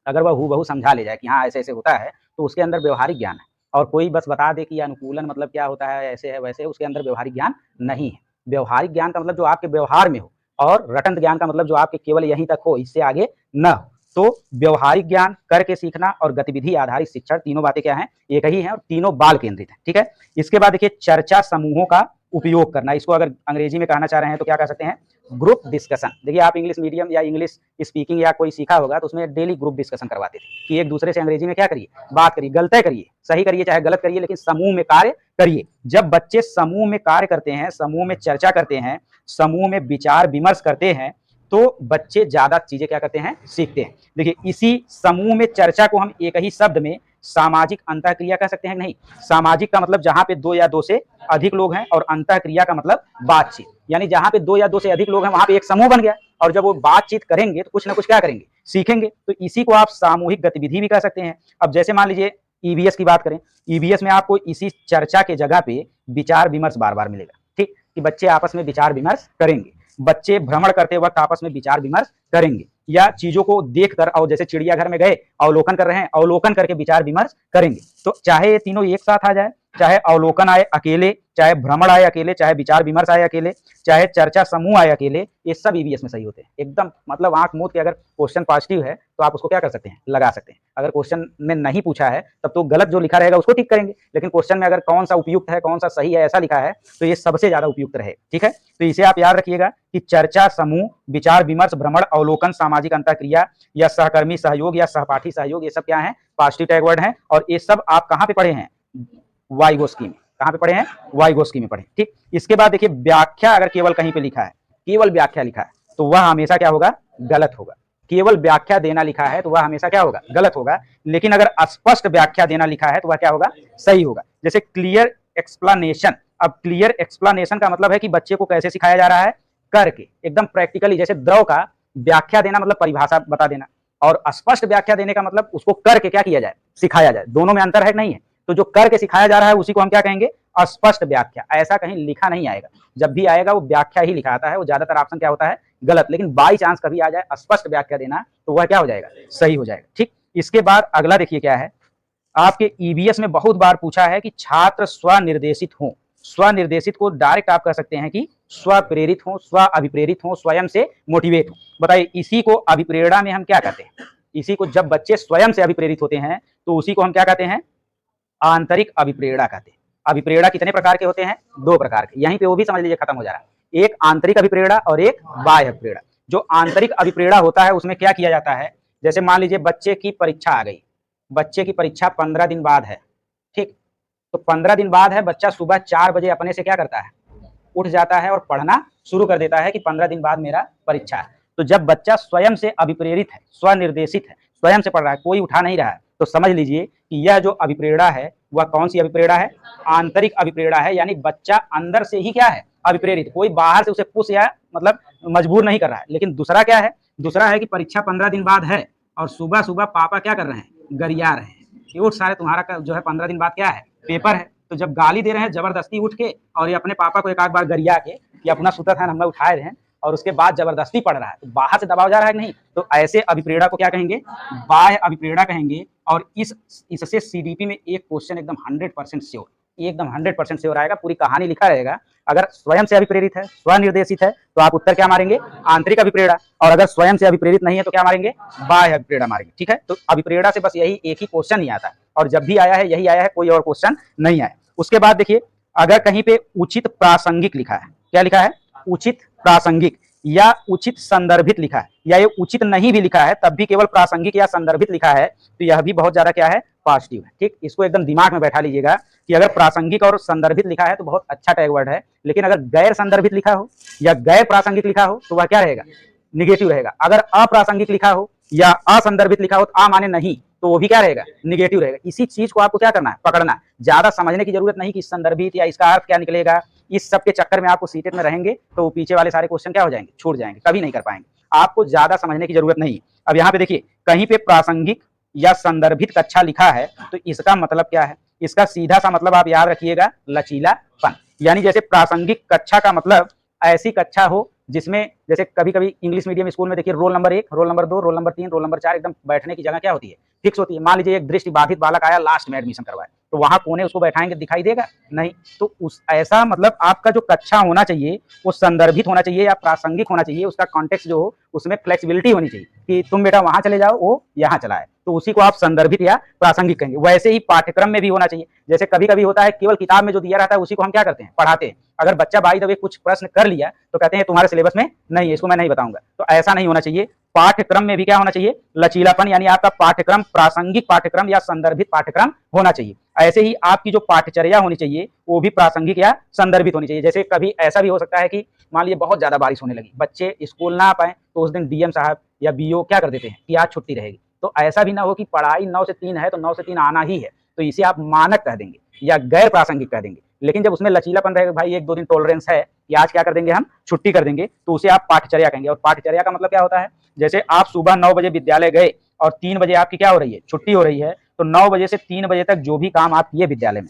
अगर वह हूबहू समझा ले जाए कि हाँ ऐसे ऐसे होता है, तो उसके अंदर व्यवहारिक ज्ञान है। और कोई बस बता दे कि अनुकूलन मतलब क्या होता है, ऐसे है वैसे है, उसके अंदर व्यवहारिक ज्ञान नहीं है। व्यवहारिक ज्ञान का मतलब जो आपके व्यवहार में हो, और रटंत ज्ञान का मतलब जो आपके केवल यहीं तक हो, इससे आगे न हो। तो व्यवहारिक ज्ञान, करके सीखना और गतिविधि आधारित शिक्षण, तीनों बातें क्या हैं, एक ही हैं और तीनों बाल केंद्रित हैं। ठीक है। इसके बाद देखिए चर्चा समूहों का उपयोग करना। इसको अगर अंग्रेजी में कहना चाह रहे हैं तो क्या कह सकते हैं, ग्रुप डिस्कशन। देखिए आप इंग्लिश मीडियम या इंग्लिश स्पीकिंग या कोई सीखा होगा तो उसमें डेली ग्रुप डिस्कशन करवाते थे कि एक दूसरे से अंग्रेजी में क्या करिए, बात करिए, गलतें करिए, सही करिए चाहे गलत करिए, लेकिन समूह में कार्य करिए। जब बच्चे समूह में कार्य करते हैं, समूह में चर्चा करते हैं, समूह में विचार विमर्श करते हैं, तो बच्चे ज्यादा चीजें क्या करते हैं, सीखते हैं। देखिए इसी समूह में चर्चा को हम एक ही शब्द में सामाजिक अंतःक्रिया कह सकते हैं। नहीं, सामाजिक का मतलब जहां पे दो या दो से अधिक लोग हैं, और अंतःक्रिया का मतलब बातचीत, यानी जहां पे दो या दो से अधिक लोग हैं वहां पे एक समूह बन गया, और जब वो बातचीत करेंगे तो कुछ ना कुछ क्या करेंगे, सीखेंगे। तो इसी को आप सामूहिक गतिविधि भी कह सकते हैं। अब जैसे मान लीजिए ईवीएस की बात करें, ईवीएस में आपको इसी चर्चा के जगह पे विचार विमर्श बार बार मिलेगा। ठीक, कि बच्चे आपस में विचार विमर्श करेंगे, बच्चे भ्रमण करते वक्त आपस में विचार विमर्श करेंगे, या चीजों को देखकर, और जैसे चिड़ियाघर में गए अवलोकन कर रहे हैं, अवलोकन करके विचार विमर्श करेंगे। तो चाहे ये तीनों एक साथ आ जाए, चाहे अवलोकन आए अकेले, चाहे भ्रमण आए अकेले, चाहे विचार विमर्श आए अकेले, चाहे चर्चा समूह आए अकेले, ये सब ईवीएस में सही होते हैं एकदम। मतलब आंख मूंद के अगर क्वेश्चन पॉजिटिव है तो आप उसको क्या कर सकते हैं, लगा सकते हैं। अगर क्वेश्चन में नहीं पूछा है तब तो गलत जो लिखा रहेगा उसको ठीक करेंगे, लेकिन क्वेश्चन में अगर कौन सा उपयुक्त है, कौन सा सही है, ऐसा लिखा है तो ये सबसे ज्यादा उपयुक्त रहे। ठीक है, तो इसे आप याद रखिएगा कि चर्चा समूह, विचार विमर्श, भ्रमण, अवलोकन, सामाजिक अंतःक्रिया या सहकर्मी सहयोग या सहपाठी सहयोग, ये सब क्या है, पॉजिटिव टैग वर्ड है। और ये सब आप कहाँ पे पढ़े हैं, वाइगोस्की में। कहाँ पे पढ़े हैं, वाइगोस्की में पढ़े। ठीक, इसके बाद देखिए व्याख्या अगर केवल कहीं पे लिखा है, केवल व्याख्या लिखा है, तो वह हमेशा क्या होगा, गलत होगा। केवल व्याख्या देना लिखा है तो वह हमेशा क्या होगा, गलत होगा। लेकिन अगर स्पष्ट व्याख्या देना लिखा है तो वह क्या होगा, सही होगा। जैसे क्लियर एक्सप्लेनेशन। अब क्लियर एक्सप्लेनेशन का मतलब है कि बच्चे को कैसे सिखाया जा रहा है, करके, एकदम प्रैक्टिकली। जैसे द्रव का व्याख्या देना मतलब परिभाषा बता देना, और स्पष्ट व्याख्या देने का मतलब उसको करके क्या किया जाए, सिखाया जाए। दोनों में अंतर है नहीं है, तो जो करके सिखाया जा रहा है उसी को हम क्या कहेंगे, अस्पष्ट व्याख्या। ऐसा कहीं लिखा नहीं आएगा, जब भी आएगा वो व्याख्या ही लिखा आता है, वो ज्यादातर ऑप्शन क्या होता है, गलत। लेकिन बाई चांस कभी आ जाए स्पष्ट व्याख्या देना तो वह क्या हो जाएगा, सही हो जाएगा। ठीक, इसके बाद अगला देखिए क्या है, आपके ईवीएस में बहुत बार पूछा है कि छात्र स्वनिर्देशित हो। स्वनिर्देशित को डायरेक्ट आप कह सकते हैं कि स्वप्रेरित हो, स्व अभिप्रेरित हो, स्वयं से मोटिवेट हो। बताइए इसी को अभिप्रेरणा में हम क्या कहते हैं, इसी को जब बच्चे स्वयं से अभिप्रेरित होते हैं तो उसी को हम क्या कहते हैं, आंतरिक अभिप्रेरणा कहते हैं। अभिप्रेरणा कितने प्रकार के होते हैं, दो प्रकार के, यहीं पे वो भी समझ लीजिए खत्म हो जा रहा है। एक आंतरिक अभिप्रेरणा और एक बाह्य अभिप्रेरणा। जो आंतरिक अभिप्रेरणा होता है उसमें क्या किया जाता है, जैसे मान लीजिए बच्चे की परीक्षा आ गई, बच्चे की परीक्षा 15 दिन बाद है। ठीक, तो 15 दिन बाद है, बच्चा सुबह 4 बजे अपने से क्या करता है, उठ जाता है और पढ़ना शुरू कर देता है कि 15 दिन बाद मेरा परीक्षा है। तो जब बच्चा स्वयं से अभिप्रेरित है, स्वनिर्देशित है, स्वयं से पढ़ रहा है, कोई उठा नहीं रहा है, तो समझ लीजिए कि यह जो अभिप्रेरणा है वह कौन सी अभिप्रेरणा है, आंतरिक अभिप्रेरणा है। यानी बच्चा अंदर से ही क्या है, अभिप्रेरित, कोई बाहर से उसे पुश या मतलब मजबूर नहीं कर रहा है। लेकिन दूसरा क्या है, दूसरा है कि परीक्षा 15 दिन बाद है और सुबह सुबह पापा क्या कर रहे हैं, गरिया रहे हैं कि उठ सारे, तुम्हारा जो है 15 दिन बाद क्या है, पेपर है। तो जब गाली दे रहे हैं जबरदस्ती उठ के, और ये अपने पापा को एक आध बार गरिया के कि अपना सूता था हम उठाए रहे हैं, और उसके बाद जबरदस्ती पढ़ रहा है, तो बाहर से दबाव जा रहा है कि नहीं, तो ऐसे अभिप्रेरणा को क्या कहेंगे, बाह्य अभिप्रेरणा कहेंगे। और इससे सीडीपी में एक क्वेश्चन एकदम 100% श्योर, एकदम 100% श्योर आएगा, पूरी कहानी लिखा रहेगा। अगर स्वयं से अभिप्रेरित है, स्वनिर्देशित है, तो आप उत्तर क्या मारेंगे, आंतरिक अभिप्रेरणा। और अगर स्वयं से अभिप्रेरित नहीं है तो क्या मारेंगे, बाह्य अभिप्रेरणा मारेंगे। ठीक है, तो अभिप्रेरणा से बस यही एक ही क्वेश्चन ही आता है, और जब भी आया है यही आया है, कोई और क्वेश्चन नहीं आया। उसके बाद देखिए अगर कहीं पे उचित प्रासंगिक लिखा है, क्या लिखा है, उचित प्रासंगिक, या उचित संदर्भित लिखा है, या ये उचित नहीं भी लिखा है तब भी केवल प्रासंगिक या संदर्भित लिखा है, तो यह भी बहुत ज्यादा क्या है, पॉजिटिव है। ठीक, इसको एकदम दिमाग में बैठा लीजिएगा कि अगर प्रासंगिक और संदर्भित लिखा है तो बहुत अच्छा टैग वर्ड है, लेकिन अगर गैर संदर्भित लिखा हो या गैर प्रासंगिक लिखा हो तो वह क्या रहेगा, निगेटिव रहेगा। अगर अप्रासंगिक लिखा हो या असंदर्भित लिखा हो, आ माने नहीं, तो वो भी क्या रहेगा, निगेटिव रहेगा। इसी चीज को आपको क्या करना है, पकड़ना। ज्यादा समझने की जरूरत नहीं कि संदर्भित या इसका अर्थ क्या निकलेगा इस सब के चक्कर में आपको सीटेट में रहेंगे तो वो पीछे वाले सारे क्वेश्चन क्या हो जाएंगे, छूट जाएंगे, कभी नहीं कर पाएंगे। आपको ज्यादा समझने की जरूरत नहीं। अब यहाँ पे देखिए कहीं पे प्रासंगिक या संदर्भित कक्षा लिखा है तो इसका मतलब क्या है, इसका सीधा सा मतलब आप याद रखिएगा, लचीलापन। यानी जैसे प्रासंगिक कक्षा का मतलब ऐसी कक्षा हो जिसमें जैसे कभी कभी इंग्लिश मीडियम स्कूल में देखिए roll number 1, roll number 2, roll number 3, roll number 4 एकदम बैठने की जगह क्या होती है, फिक्स होती है। मान लीजिए एक दृष्टिबाधित बालक आया लास्ट में एडमिशन करवाए, तो वहां कोने उसको बैठाएंगे, दिखाई देगा नहीं। तो उस ऐसा मतलब आपका जो कक्षा होना चाहिए वो संदर्भित होना चाहिए या प्रासंगिक होना चाहिए, उसका कॉन्टेक्स्ट जो हो उसमें फ्लेक्सिबिलिटी होनी चाहिए कि तुम बेटा वहां चले जाओ, वो यहाँ चला है, तो उसी को आप संदर्भित या प्रासंगिक कहेंगे। वैसे ही पाठ्यक्रम में भी होना चाहिए। जैसे कभी कभी होता है केवल किताब में जो दिया रहता है उसी को हम क्या करते हैं, पढ़ाते हैं। अगर बच्चा बाई द वे कुछ प्रश्न कर लिया तो कहते हैं तुम्हारे सिलेबस में नहीं है, इसको मैं नहीं बताऊंगा। तो ऐसा नहीं होना चाहिए। पाठ्यक्रम में भी क्या होना चाहिए, लचीलापन, यानी आपका पाठ्यक्रम प्रासंगिक पाठ्यक्रम या संदर्भित पाठ्यक्रम होना चाहिए। ऐसे ही आपकी जो पाठ्यचर्या होनी चाहिए वो भी प्रासंगिक या संदर्भित होनी चाहिए। जैसे कभी ऐसा भी हो सकता है कि मान लीजिए बहुत ज्यादा बारिश होने लगी, बच्चे स्कूल ना आ पाए, तो उस दिन डीएम साहब या बीओ क्या कर देते हैं कि आज छुट्टी रहेगी। तो ऐसा भी ना हो कि पढ़ाई 9 से 3 है तो 9 से 3 आना ही है, तो इसे आप मानक कह देंगे या गैर प्रासंगिक कह देंगे। लेकिन जब उसमें लचीलापन रहेगा, भाई 1-2 दिन टॉलरेंस है कि आज क्या कर देंगे, हम छुट्टी कर देंगे, तो उसे आप पाठचर्या कहेंगे। और पाठचर्या का मतलब क्या होता है, जैसे आप सुबह 9 बजे विद्यालय गए और 3 बजे आपकी क्या हो रही है, छुट्टी हो रही है, तो 9 बजे से 3 बजे तक जो भी काम आप किए विद्यालय में,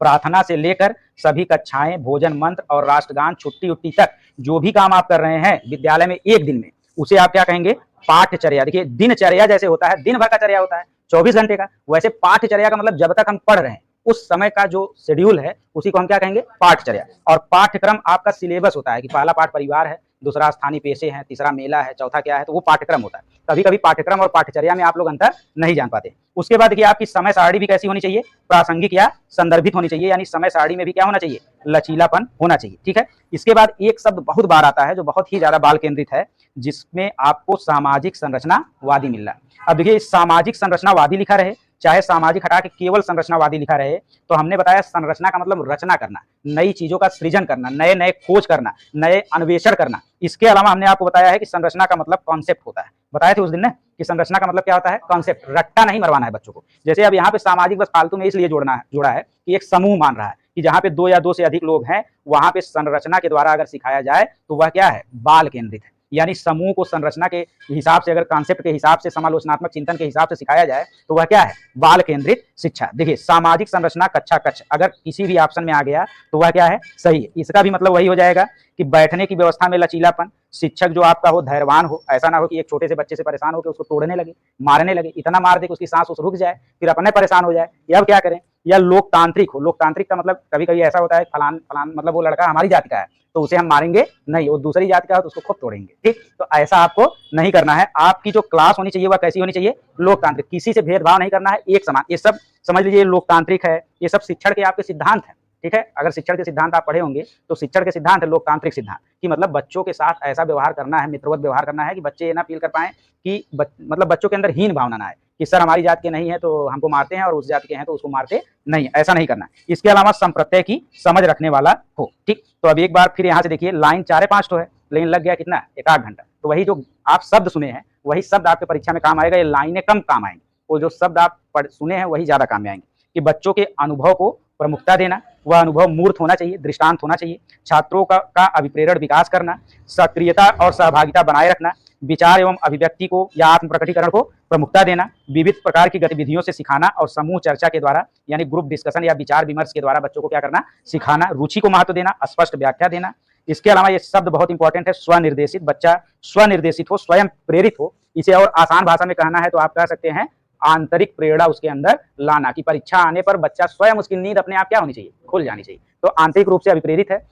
प्रार्थना से लेकर सभी कक्षाएं, भोजन मंत्र और राष्ट्रगान, छुट्टी उट्टी तक जो भी काम आप कर रहे हैं विद्यालय में एक दिन में, उसे आप क्या कहेंगे, पाठचर्या। देखिए दिनचर्या जैसे होता है, दिन भर का चर्या होता है 24 घंटे का, वैसे पाठचर्या का मतलब जब तक हम पढ़ रहे हैं उस समय का जो शेड्यूल है उसी को हम क्या कहेंगे, पाठचर्या। और पाठ्यक्रम आपका सिलेबस होता है कि पहला पाठ परिवार है, दूसरा स्थानीय पेशे हैं, तीसरा मेला है, चौथा क्या है, तो वो पाठ्यक्रम होता है। कभी कभी पाठ्यक्रम और पाठचर्या में आप लोग अंतर नहीं जान पाते। उसके बाद देखिए आपकी समय सारणी भी कैसी होनी चाहिए, प्रासंगिक या संदर्भित होनी चाहिए, यानी समय सारणी में भी क्या होना चाहिए, लचीलापन होना चाहिए। ठीक है। इसके बाद एक शब्द बहुत बार आता है जो बहुत ही ज्यादा बाल केंद्रित है, जिसमें आपको सामाजिक संरचनावादी मिल रहा है। अब देखिए सामाजिक संरचनावादी लिखा रहे चाहे सामाजिक हटा के केवल संरचनावादी लिखा रहे, तो हमने बताया संरचना का मतलब रचना करना, नई चीजों का सृजन करना, नए नए खोज करना, नए अन्वेषण करना। इसके अलावा हमने आपको बताया है कि संरचना का मतलब कॉन्सेप्ट होता है, बताए थे उस दिन ना कि संरचना का मतलब क्या होता है, कॉन्सेप्ट। रट्टा नहीं मरवाना है बच्चों को। जैसे अब यहाँ पे सामाजिक बस फालतू में इसलिए जोड़ा है कि एक समूह मान रहा है कि जहाँ पे 2 या 2 से अधिक लोग हैं, वहां पे संरचना के द्वारा अगर सिखाया जाए तो वह क्या है, बाल केंद्रित है। यानी समूह को संरचना के हिसाब से, अगर कॉन्सेप्ट के हिसाब से, समालोचनात्मक चिंतन के हिसाब से सिखाया जाए तो वह क्या है, बाल केंद्रित शिक्षा। देखिए सामाजिक संरचना कक्षा कक्ष अगर किसी भी ऑप्शन में आ गया तो वह क्या है, सही है। इसका भी मतलब वही हो जाएगा कि बैठने की व्यवस्था में लचीलापन, शिक्षक जो आपका हो धैर्यवान हो, ऐसा ना हो कि एक छोटे से बच्चे से परेशान होकर उसको तोड़ने लगे, मारने लगे, इतना मार दे कि उसकी सांस रुक जाए, फिर अपने परेशान हो जाए, या अब क्या करें। या लोकतांत्रिक हो, लोकतांत्रिक का मतलब कभी कभी ऐसा होता है फलान फलान मतलब वो लड़का हमारी जाति का है तो उसे हम मारेंगे नहीं, वो दूसरी जाति का हो तो उसको खूब तोड़ेंगे। ठीक, तो ऐसा आपको नहीं करना है। आपकी जो क्लास होनी चाहिए वह कैसी होनी चाहिए, लोकतांत्रिक, किसी से भेदभाव नहीं करना है, एक समान। ये सब समझ लीजिए लोकतांत्रिक है, ये सब शिक्षण के आपके सिद्धांत हैं। ठीक है, अगर शिक्षण के सिद्धांत आप पढ़े होंगे तो शिक्षण के सिद्धांत है लोकतांत्रिक सिद्धांत, कि मतलब बच्चों के साथ ऐसा व्यवहार करना है, मित्रवत व्यवहार करना है कि बच्चे ये ना फील कर पाए कि मतलब बच्चों के अंदर हीन भावना ना आए कि सर हमारी जात के नहीं है तो हमको मारते हैं और उस जाति के हैं तो उसको मारते नहीं, ऐसा नहीं करना है। इसके अलावा संप्रत्यय की समझ रखने वाला हो। ठीक, तो अब एक बार फिर यहाँ से देखिए लाइन 4-5 तो है लेकिन लग गया कितना, 1 आध घंटा। तो वही जो आप शब्द सुने हैं वही शब्द आपके परीक्षा में काम आएगा, ये लाइनें कम काम आएंगी, वो जो शब्द आप सुने हैं वही ज्यादा काम में आएंगे। कि बच्चों के अनुभव को प्रमुखता देना, वह अनुभव मूर्त होना चाहिए, दृष्टांत होना चाहिए, छात्रों का अभिप्रेरण विकास करना, सक्रियता और सहभागिता बनाए रखना, विचार एवं अभिव्यक्ति को या आत्म प्रकटीकरण को प्रमुखता देना, विविध प्रकार की गतिविधियों से सिखाना और समूह चर्चा के द्वारा यानी ग्रुप डिस्कशन या विचार विमर्श के द्वारा बच्चों को क्या करना, सिखाना, रुचि को महत्व देना, स्पष्ट व्याख्या देना। इसके अलावा ये शब्द बहुत इंपॉर्टेंट है, स्वनिर्देशित, बच्चा स्वनिर्देशित हो, स्वयं प्रेरित हो। इसे और आसान भाषा में कहना है तो आप कह सकते हैं आंतरिक प्रेरणा उसके अंदर लाना, कि परीक्षा आने पर बच्चा स्वयं उसकी नींद अपने आप क्या होनी चाहिए, खुल जानी चाहिए। तो आंतरिक रूप से अभिप्रेरित है।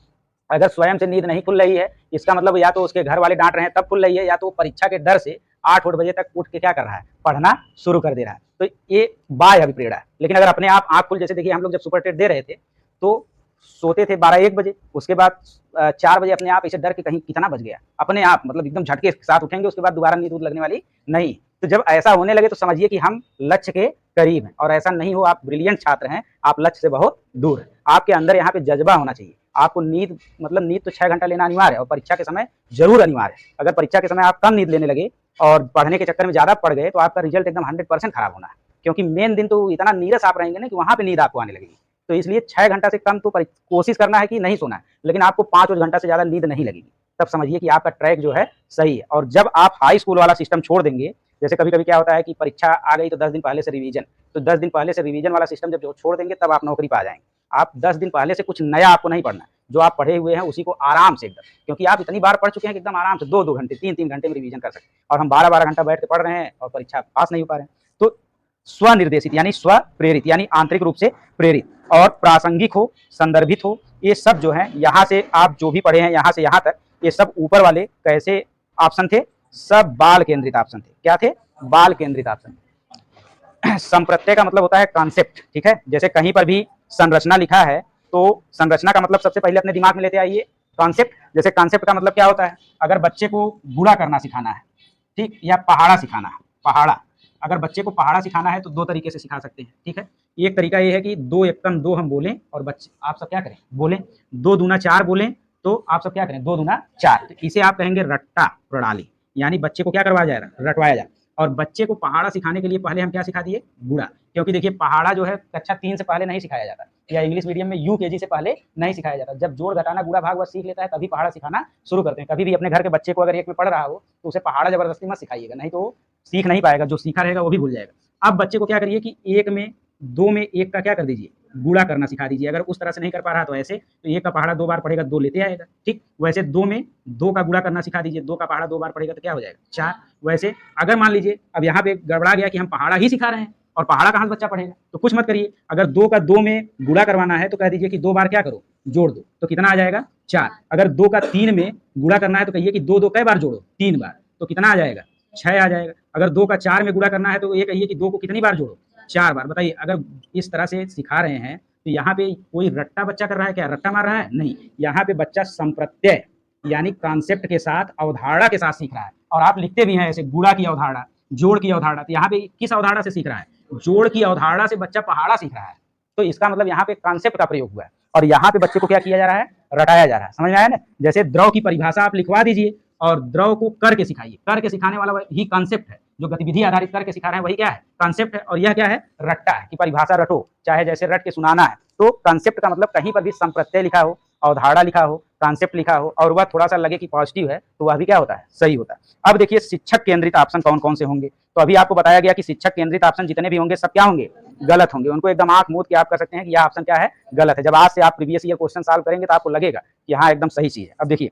अगर स्वयं से नींद नहीं खुल रही है इसका मतलब या तो उसके घर वाले डांट रहे हैं तब खुल रही है, या तो परीक्षा के डर से 8-8 बजे तक उठ के क्या कर रहा है, पढ़ना शुरू कर दे रहा है। तो ये बाह्य अभिप्रेरणा है। लेकिन अगर अपने आप आंख खुल, जैसे देखिए हम लोग जब सुपर टेट दे रहे थे तो सोते थे 12-1 बजे, उसके बाद 4 बजे अपने आप इसे डर के कहीं कितना बज गया, अपने आप मतलब एकदम झटके के साथ उठेंगे, उसके बाद दोबारा नींद लगने वाली नहीं। तो जब ऐसा होने लगे तो समझिए कि हम लक्ष्य के करीब हैं। और ऐसा नहीं हो आप ब्रिलियंट छात्र हैं, आप लक्ष्य से बहुत दूर हैं। आपके अंदर यहाँ पे जज्बा होना चाहिए। आपको नींद मतलब नींद तो 6 घंटा लेना अनिवार्य है और परीक्षा के समय जरूर अनिवार्य है। अगर परीक्षा के समय आप कम नींद लेने लगे और पढ़ने के चक्कर में ज्यादा पढ़ गए तो आपका रिजल्ट एकदम 100% खराब होना है, क्योंकि मेन दिन तो इतना नीरस आप रहेंगे ना कि वहां पे नींद आपको आने लगेगी। तो इसलिए 6 घंटा से कम तो कोशिश करना है कि नहीं सोना है, लेकिन आपको 5 घंटा से ज़्यादा नींद नहीं लगेगी, तब समझिए कि आपका ट्रैक जो है सही है। और जब आप हाई स्कूल वाला सिस्टम छोड़ देंगे, जैसे कभी-कभी क्या होता है कि परीक्षा आ गई तो 10 दिन पहले से रिवीजन, तो 10 दिन पहले से रिवीजन वाला सिस्टम जब छोड़ देंगे तब आप नौकरी पा जाएँगे। आप 10 दिन पहले से कुछ नया आपको नहीं पढ़ना है, जो आप पढ़े हुए हैं उसी को आराम से एकदम, क्योंकि आप इतनी बार पढ़ चुके हैं कि एकदम आराम से 2-2 घंटे, 3-3 घंटे में रिवीजन कर सकते हैं, और हम 12-12 घंटा बैठ के पढ़ रहे हैं और परीक्षा पास नहीं हो पा रहे हैं। तो स्वनिर्देशित यानी स्व प्रेरित यानी आंतरिक रूप से प्रेरित और प्रासंगिक हो, संदर्भित हो, ये सब जो है यहाँ से आप जो भी पढ़े हैं यहाँ से यहाँ तक, ये सब ऊपर वाले कैसे ऑप्शन थे, सब बाल केंद्रित ऑप्शन थे। क्या थे? बाल केंद्रित ऑप्शन। संप्रत्यय का मतलब होता है कॉन्सेप्ट, ठीक है। जैसे कहीं पर भी संरचना लिखा है तो संरचना का मतलब सबसे पहले अपने दिमाग में लेते आइए कॉन्सेप्ट। जैसे कॉन्सेप्ट का मतलब क्या होता है, अगर बच्चे को गुणा करना सिखाना है, ठीक, या पहाड़ा सिखाना है, पहाड़ा, अगर बच्चे को पहाड़ा सिखाना है तो 2 तरीके से सिखा सकते हैं, ठीक है। एक तरीका ये है कि 2 एकम 2 हम बोलें और बच्चे आप सब क्या करें, बोलें। 2 दूना 4 बोलें तो आप सब क्या करें, 2 दूना 4। तो इसे आप कहेंगे रट्टा प्रणाली, यानी बच्चे को क्या करवाया जाएगा, रटवाया जाए। और बच्चे को पहाड़ा सिखाने के लिए पहले हम क्या सिखा दिए, गुणा, क्योंकि देखिए पहाड़ा जो है कक्षा 3 से पहले नहीं सिखाया जाता, या इंग्लिश मीडियम में यूकेजी से पहले नहीं सिखाया जाता। जब जोड़ घटाना गुणा भाग वह सीख लेता है तभी पहाड़ा सिखाना शुरू करते हैं। कभी भी अपने घर के बच्चे को अगर 1 में पढ़ रहा हो तो उसे पहाड़ा जबरदस्ती मत सिखाइएगा, नहीं तो वो सीख नहीं पाएगा, जो सीखा रहेगा वो भी भूल जाएगा। अब बच्चे को क्या करिए कि 1 में 2 में 1 का क्या कर दीजिए, गुणा करना सिखा दीजिए। अगर उस तरह से नहीं कर पा रहा तो ऐसे, तो 1 का पहाड़ा 2 बार पढ़ेगा 2 लेते आएगा, ठीक। वैसे 2 में 2 का गुणा करना सिखा दीजिए, 2 का पहाड़ा 2 बार पढ़ेगा तो क्या हो जाएगा, 4। वैसे अगर मान लीजिए अब यहाँ पे गड़बड़ा गया कि हम पहाड़ा ही सिखा रहे हैं और पहाड़ा कहाँ से बच्चा पढ़ेगा, तो कुछ मत करिए। अगर 2 का 2 में गुणा करवाना है तो कह दीजिए कि 2 बार क्या करो, जोड़ दो, तो कितना आ जाएगा, 4। अगर 2 का 3 में गुणा करना है तो कहिए कि 2 कई बार जोड़ो, 3 बार, तो कितना आ जाएगा, 6 आ जाएगा। अगर 2 का 4 में गुणा करना है तो ये कहिए कि 2 को कितनी बार जोड़ो, 4 बार। बताइए, अगर इस तरह से सिखा रहे हैं तो यहाँ पे कोई रट्टा बच्चा कर रहा है क्या, रट्टा मार रहा है, नहीं। यहाँ पे बच्चा संप्रत्यय यानी कॉन्सेप्ट के साथ, अवधारणा के साथ सीख रहा है। और आप लिखते भी हैं ऐसे, गुणा की अवधारणा, जोड़ की अवधारणा, तो यहाँ पे किस अवधारणा से सीख रहा है, जोड़ की अवधारणा से बच्चा पहाड़ा सीख रहा है। तो इसका मतलब यहाँ पे कॉन्सेप्ट का प्रयोग हुआ है, और यहाँ पे बच्चे को क्या किया जा रहा है, रटाया जा रहा है। समझ में आया ना। जैसे द्रव की परिभाषा आप लिखवा दीजिए और द्रव को करके सिखाइए, करके सिखाने वाला ही कॉन्सेप्ट है। जो गतिविधि आधारित करके सिखा रहे हैं वही क्या है, कॉन्सेप्ट है। और यह क्या है, रट्टा है कि परिभाषा रटो, चाहे जैसे रट के सुनाना है। तो कॉन्सेप्ट का मतलब कहीं पर भी संप्रत्यय लिखा हो, अवधारणा लिखा हो, कॉन्सेप्ट लिखा हो और वह थोड़ा सा लगे कि पॉजिटिव है, तो वह भी क्या होता है, सही होता है। अब देखिए शिक्षक केंद्रित ऑप्शन कौन कौन से होंगे। तो अभी आपको बताया गया कि शिक्षक केंद्रित ऑप्शन जितने भी होंगे सब क्या होंगे, गलत होंगे। उनको एकदम आंख मूंद के आप कर सकते हैं कि यह ऑप्शन क्या है, गलत है। जब आज से आप प्रीवियस ईयर क्वेश्चन सॉल्व करेंगे तो आपको लगेगा कि हाँ एकदम सही चीज है। अब देखिए,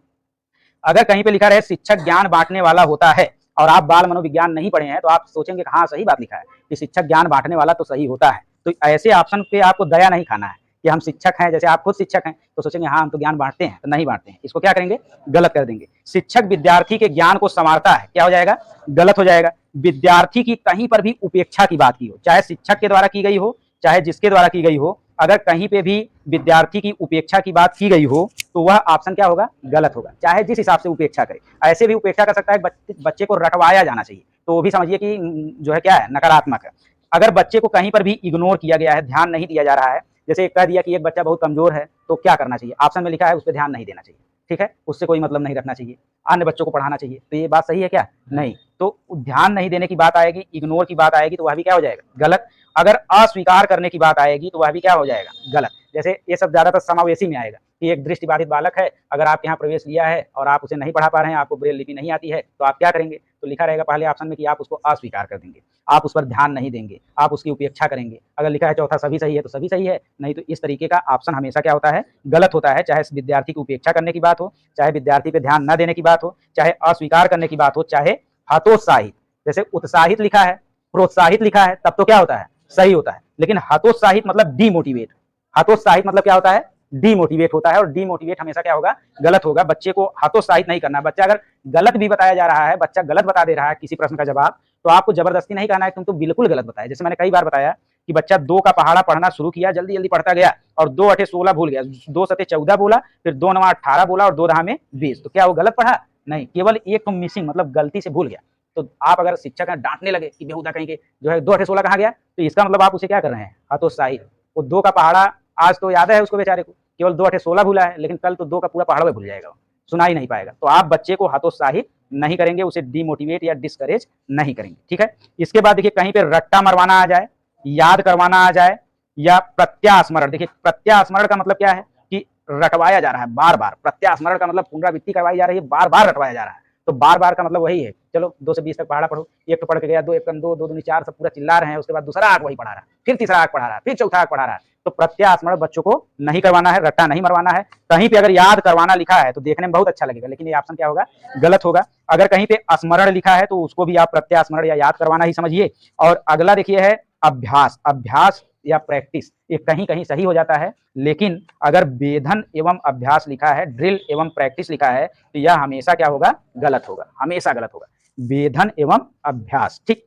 अगर कहीं पे लिखा रहे शिक्षक ज्ञान बांटने वाला होता है और आप बाल मनोविज्ञान नहीं पढ़े हैं तो आप सोचेंगे हाँ सही बात लिखा है कि शिक्षक ज्ञान बांटने वाला तो सही होता है। तो ऐसे ऑप्शन पे आपको दया नहीं खाना है कि हम शिक्षक हैं, जैसे आप खुद शिक्षक हैं तो सोचेंगे हाँ हम तो ज्ञान बांटते हैं, तो नहीं बांटते हैं। इसको क्या करेंगे, गलत कर देंगे। शिक्षक विद्यार्थी के ज्ञान को संवारता है, क्या हो जाएगा, गलत हो जाएगा। विद्यार्थी की कहीं पर भी उपेक्षा की बात की हो, चाहे शिक्षक के द्वारा की गई हो चाहे जिसके द्वारा की गई हो, अगर कहीं पे भी विद्यार्थी की उपेक्षा की बात की गई हो तो वह ऑप्शन क्या होगा, गलत होगा। चाहे जिस हिसाब से उपेक्षा करे, ऐसे भी उपेक्षा कर सकता है, बच्चे को रटवाया जाना चाहिए तो वो भी समझिए कि जो है क्या है, नकारात्मक है। अगर बच्चे को कहीं पर भी इग्नोर किया गया है, ध्यान नहीं दिया जा रहा है, जैसे कह दिया कि एक बच्चा बहुत कमजोर है तो क्या करना चाहिए, ऑप्शन में लिखा है उस पर ध्यान नहीं देना चाहिए, ठीक है, उससे कोई मतलब नहीं रखना चाहिए, अन्य बच्चों को पढ़ाना चाहिए। तो ये बात सही है क्या, नहीं। तो ध्यान नहीं देने की बात आएगी, इग्नोर की बात आएगी तो वह भी क्या हो जाएगा, गलत। अगर अस्वीकार करने की बात आएगी तो वह भी क्या हो जाएगा, गलत। जैसे ये सब ज्यादातर समावेशी में आएगा कि एक दृष्टिबाधित बालक है, अगर आप यहाँ प्रवेश लिया है और आप उसे नहीं पढ़ा पा रहे हैं, आपको ब्रेल लिपि नहीं आती है, तो आप क्या करेंगे, तो लिखा रहेगा पहले ऑप्शन में कि आप उसको अस्वीकार कर देंगे, आप उस पर ध्यान नहीं देंगे, आप उसकी उपेक्षा करेंगे। अगर लिखा है चौथा सभी सही है तो सभी सही है, नहीं तो इस तरीके का ऑप्शन हमेशा क्या होता है, गलत होता है। चाहे विद्यार्थी की उपेक्षा करने की बात हो, चाहे विद्यार्थी पे ध्यान न देने की बात हो, चाहे अस्वीकार करने की बात हो, चाहे हतोत्साहित, जैसे उत्साहित लिखा है, प्रोत्साहित लिखा है, तब तो क्या होता है, सही होता है। लेकिन हतोत्साहित मतलब डीमोटिवेट, हतोत्साहित मतलब क्या होता है, डीमोटिवेट होता है, और डीमोटिवेट हमेशा क्या होगा, गलत होगा। बच्चे को हतोत्साहित नहीं करना। बच्चा अगर गलत भी बताया जा रहा है, बच्चा गलत बता दे रहा है किसी प्रश्न का जवाब, तो आपको जबरदस्ती नहीं कहना है तुम तो बिल्कुल गलत बताया। जैसे मैंने कई बार बताया कि बच्चा 2 का पहाड़ा पढ़ना शुरू किया, जल्दी जल्दी पढ़ता गया और 2 अठे 16 भूल गया, 2 सते 14 बोला, फिर 2 नवा 18 बोला और 2 दहा में 20। तो क्या वो गलत पढ़ा, नहीं, केवल एक तो मिसिंग मतलब गलती से भूल गया। तो आप अगर शिक्षक डांटने लगे कि बेहुदा कहीं के जो है 2 अठे 16 कहाँ गया, तो इसका मतलब आप उसे क्या कर रहे हैं, हतोत्साहित। वो 2 का पहाड़ा आज तो याद है उसको बेचारे को, केवल 2 अठे 16 भूला है, लेकिन कल तो 2 का पूरा पहाड़ा भूल जाएगा, सुना ही नहीं पाएगा। तो आप बच्चे को हतोत्साहित नहीं करेंगे, उसे डिमोटिवेट या डिस्करेज नहीं करेंगे, ठीक है। इसके बाद देखिए कहीं पे रट्टा मरवाना आ जाए, याद करवाना आ जाए, या प्रत्यास्मरण। देखिए प्रत्यास्मरण का मतलब क्या है कि रटवाया जा रहा है बार बार, प्रत्यास्मरण का मतलब पुनरावृत्ति करवाई जा रही है, बार बार रटवाया जा रहा है। तो बार बार का मतलब वही है, चलो 2 से 20 तक पढ़ा पढ़ो, एक तो पढ़ के गया, 2 एक कम 2, 2 दूनी 4 सब पूरा चिल्ला रहे हैं, उसके बाद दूसरा आंक वही पढ़ा रहा है, फिर तीसरा आंक पढ़ा रहा है, फिर चौथा आंक पढ़ा रहा है। तो प्रत्यास्मरण बच्चों को नहीं करवाना है, रट्टा नहीं मरवाना है। कहीं पे अगर याद करवाना लिखा है तो देखने में बहुत अच्छा लगेगा, लेकिन ये ऑप्शन क्या होगा, गलत होगा। अगर कहीं पे स्मरण लिखा है तो उसको भी आप प्रत्यास्मरण या याद करवाना ही समझिए। और अगला देखिए है अभ्यास, अभ्यास या प्रैक्टिस, ये कहीं कहीं सही हो जाता है, लेकिन अगर वेधन एवं अभ्यास लिखा है, ड्रिल एवं प्रैक्टिस लिखा है, तो यह हमेशा क्या होगा, गलत होगा, हमेशा गलत होगा, वेधन एवं अभ्यास। ठीक।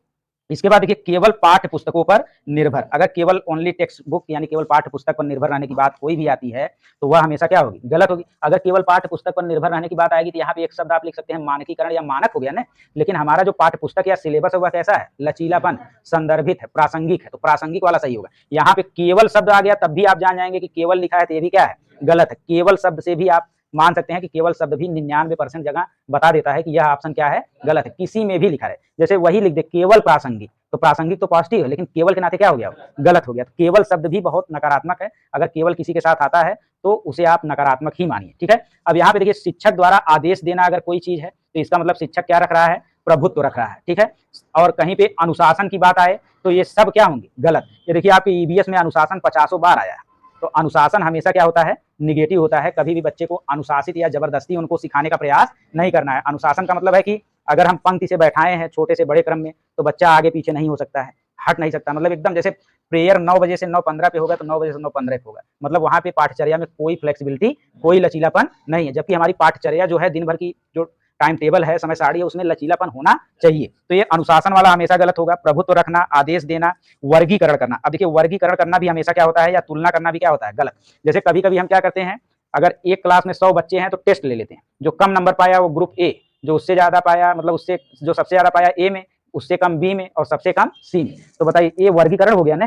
इसके बाद देखिए केवल पाठ्य पुस्तकों पर निर्भर, अगर केवल ओनली टेक्स्ट बुक यानी केवल पाठ्य पुस्तक पर निर्भर रहने की बात कोई भी आती है तो वह हमेशा क्या होगी, गलत होगी। अगर केवल पाठ्य पुस्तक पर निर्भर रहने की बात आएगी तो यहाँ पे एक शब्द आप लिख सकते हैं मानकीकरण या मानक हो गया ना, लेकिन हमारा जो पाठ्य पुस्तक या सिलेबस है वह कैसा है, लचीलापन, संदर्भित है, प्रासंगिक है, तो प्रासंगिक वाला सही होगा। यहाँ पे केवल शब्द आ गया तब भी आप जान जाएंगे कि केवल लिखा है तो ये भी क्या है, गलत है। केवल शब्द से भी आप मान सकते हैं कि केवल शब्द भी 99% जगह बता देता है कि यह ऑप्शन क्या है, गलत है, किसी में भी लिखा है। जैसे वही लिख दे केवल प्रासंगिक, तो प्रासंगिक तो पॉजिटिव है, लेकिन केवल के नाते क्या हो गया, गलत हो गया। तो केवल शब्द भी बहुत नकारात्मक है, अगर केवल किसी के साथ आता है तो उसे आप नकारात्मक ही मानिए। ठीक है। अब यहाँ पे देखिए शिक्षक द्वारा आदेश देना अगर कोई चीज है तो इसका मतलब शिक्षक क्या रख रहा है, प्रभुत्व रख रहा है। ठीक है। और कहीं पे अनुशासन की बात आए तो ये सब क्या होंगे, गलत। ये देखिए आपके ईवीएस में अनुशासन 50 बार आया है, तो अनुशासन हमेशा क्या होता है, निगेटिव होता है। कभी भी बच्चे को अनुशासित या जबरदस्ती उनको सिखाने का प्रयास नहीं करना है। अनुशासन का मतलब है कि अगर हम पंक्ति से बैठाए हैं छोटे से बड़े क्रम में तो बच्चा आगे पीछे नहीं हो सकता है, हट नहीं सकता। मतलब एकदम जैसे प्रेयर 9 बजे से 9:15 पे होगा तो 9 बजे से 9:15 पे होगा, मतलब वहां पे पाठचर्या में कोई फ्लेक्सिबिलिटी, कोई लचीलापन नहीं है। जबकि हमारी पाठचर्या जो है दिन भर की जो टाइम टेबल है, समय सारणी है, उसमें लचीलापन होना चाहिए। तो ये अनुशासन वाला हमेशा गलत होगा। प्रभुत्व रखना, आदेश देना, वर्गीकरण करना। अब देखिए वर्गीकरण करना भी हमेशा क्या होता है, या तुलना करना भी क्या होता है, गलत। जैसे कभी कभी हम क्या करते हैं, अगर एक क्लास में 100 बच्चे हैं तो टेस्ट ले लेते हैं, जो कम नंबर पाया वो ग्रुप ए, जो उससे ज्यादा पाया मतलब उससे जो सबसे ज्यादा पाया ए में, उससे कम बी में और सबसे कम सी में। तो बताइए ये वर्गीकरण हो गया ना,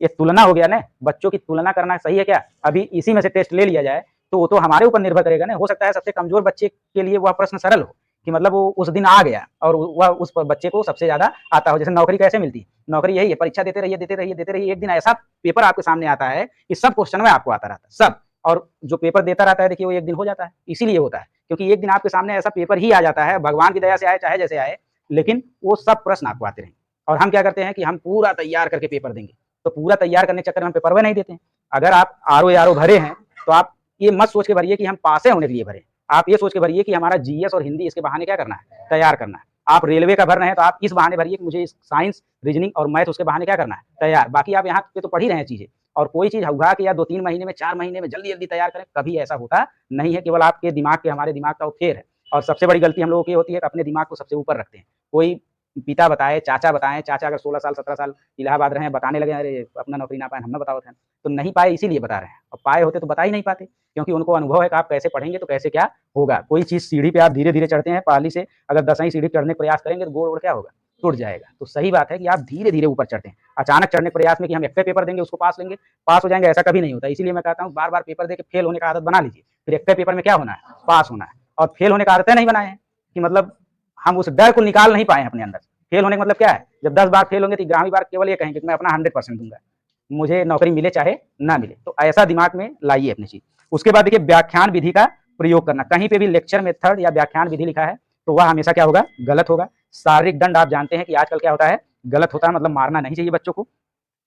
ये तुलना हो गया ना। बच्चों की तुलना करना सही है क्या? अभी इसी में से टेस्ट ले लिया जाए तो वो तो हमारे ऊपर निर्भर करेगा ना। हो सकता है सबसे कमजोर बच्चे के लिए वह प्रश्न सरल हो, कि मतलब वो उस दिन आ गया और वह उस बच्चे को सबसे ज्यादा आता हो। जैसे नौकरी कैसे मिलती है, नौकरी यही है, परीक्षा देते रहिए देते रहिए देते रहिए, एक दिन ऐसा पेपर आपके सामने आता है कि सब क्वेश्चन में आपको आता रहता है सब, और जो पेपर देता रहता है देखिए वो एक दिन हो जाता है। इसीलिए होता है क्योंकि एक दिन आपके सामने ऐसा पेपर ही आ जाता है, भगवान की दया से आए चाहे जैसे आए, लेकिन वो सब प्रश्न आपको आते रहेंगे। और हम क्या करते हैं कि हम पूरा तैयार करके पेपर देंगे, तो पूरा तैयार करने के चक्कर में हम पेपर में नहीं देते हैं। अगर आप आरओ भरे हैं तो आप ये मत सोच के भरिए कि हम पासे होने के लिए भरे, आप ये सोच के भरिए कि हमारा जीएस और हिंदी इसके बहाने क्या करना है, तैयार करना है। आप रेलवे का भर रहे हैं तो आप इस बहाने भरिए कि मुझे साइंस, रीजनिंग और मैथ उसके बहाने क्या करना है, तैयार। बाकी आप यहाँ पे तो पढ़ ही रहे हैं चीजें, और कोई चीज उठा के या 2-3 महीने में 4 महीने में जल्दी जल्दी तैयार करें, कभी ऐसा होता नहीं है। केवल आपके दिमाग के हमारे दिमाग का वो फेर है। और सबसे बड़ी गलती हम लोगों की होती है कि अपने दिमाग को सबसे ऊपर रखते हैं। कोई पिता बताए, चाचा बताएं, चाचा अगर 16 साल 17 साल इलाहाबाद रहे, बताने लगे अरे अपना नौकरी ना पाए, हमने बताओ थे, तो नहीं पाए इसीलिए बता रहे हैं, और पाए होते तो बता ही नहीं पाते, क्योंकि उनको अनुभव है कि आप कैसे पढ़ेंगे तो कैसे क्या होगा। कोई चीज सीढ़ी पे आप धीरे धीरे चढ़ते हैं, पहली से अगर 10वीं सीढ़ी चढ़ने का प्रयास करेंगे तो गोड़ वोड़ क्या होगा, टूट जाएगा। तो सही बात है कि आप धीरे धीरे ऊपर चढ़ते हैं। अचानक चढ़ने के प्रयास में कि हम एक पेपर देंगे उसको पास लेंगे, पास हो जाएंगे, ऐसा कभी नहीं होता। इसीलिए मैं कहता हूँ बार बार पेपर देकर फेल होने का आदत बना लीजिए, फिर एक पेपर में क्या होना है, पास होना है। और फेल होने का आदतें नहीं बनाए हैं कि मतलब हम उस डर को निकाल नहीं पाए अपने अंदर। फेल होने का मतलब क्या है, जब 10 बार फेल होंगे तो 11वीं बार केवल ये कहेंगे कि मैं अपना 100% दूंगा, मुझे नौकरी मिले चाहे ना मिले। तो ऐसा दिमाग में लाइए अपनी चीज। उसके बाद देखिए व्याख्यान विधि का प्रयोग करना। कहीं पे भी लेक्चर मेथड या व्याख्यान विधि लिखा है तो वह हमेशा क्या होगा, गलत होगा। शारीरिक दंड आप जानते हैं कि आजकल क्या होता है, गलत होता है, मतलब मारना नहीं चाहिए बच्चों को।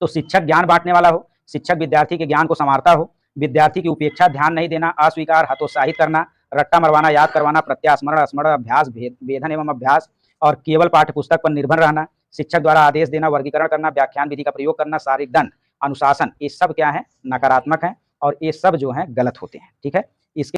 तो शिक्षक ज्ञान बांटने वाला हो, शिक्षक विद्यार्थी के ज्ञान को संवारता हो, विद्यार्थी की उपेक्षा, ध्यान नहीं देना, अस्वीकार, हतोत्साहित करना, रट्टा मरवाना, याद करवाना, प्रत्यास्मरण, स्मरण, अभ्यास, वेधन एवं अभ्यास, और केवल पाठ्य पुस्तक पर निर्भर रहना, शिक्षक द्वारा आदेश देना, वर्गीकरण करना, व्याख्यान विधि का प्रयोग करना, शारीरिक दंड, अनुशासन, ये सब क्या है, नकारात्मक है, और ये सब जो है गलत होते हैं। ठीक है। इसके